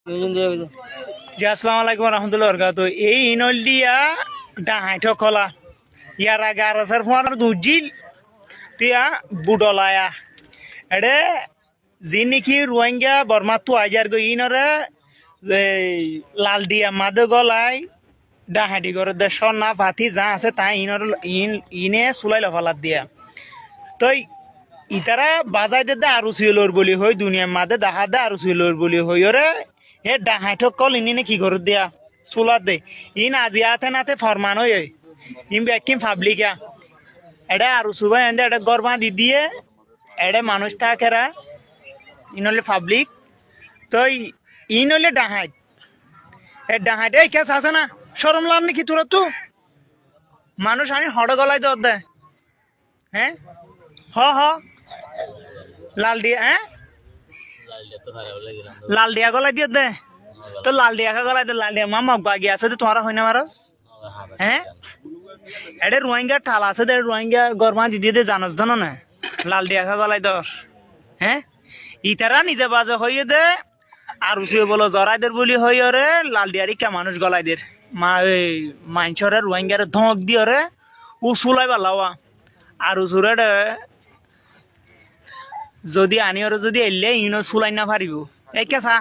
জি আসসালামু আলাইকুম রহমতুল্লাহ বরকাত। এই ইনল দিয়া ডাহাইঠ কলা ইয়ার আগে আর আসার ফোন দুজিল তিয়া বুডলায়া এডে যি নেকি রোহিঙ্গা বর্মা তো আইজার গো ইনরে লাল দিয়া মাদে গলাই ডাহাইটি করে দেশ না ভাতি যা আছে তা ইনে চুলাই লফালাত দিয়া তই ইতারা বাজাই দে আরো চুইলর বলি হই দুনিয়ার মাদে দেখা দে আরো চুইলর বলি হই ওরে হে ডাহাইঠক কল ইনি কি করে দিয়া চুলার দে ইন আজি আতে নাতে ফরমান হই ইন ব্যাকিম পাবলিকা এটা আরো সুবাই এনে এটা গরমা দি দিয়ে এটা মানুষ থাকেরা ইনলে পাবলিক তই ইনলে ডাহাইট এ ডাহাইট এই কেস আছে না শরম লাভ নাকি তোরা তো মানুষ আমি হড় গলায় দর দে হ্যাঁ হ লাল দিয়া হ্যাঁ লাল দিয়া গলাই দিয়ে দে তো লাল দিয়া গলাই দে লাল দিয়া মামা বাগি আছে তো তোমার হয় না মারো হ্যাঁ এটা রোহিঙ্গা ঠাল আছে দে রোহিঙ্গা গরমা দিদি দে জানস ধন না লাল দিয়া গলাই দর হ্যাঁ ইতারা নিজে বাজে হইয়ে দে আর উসিয়ে বলো জরাইদের বলি হই রে লাল দিয়ারি কে মানুষ গলাই দের মা এই মাইনছরে রোহিঙ্গার ধমক দিয়ে রে ও চুলাই বালাওয়া আর উসুরে যদি আনি যদি এলে ইনো চুলাই না পারিব এই কেসা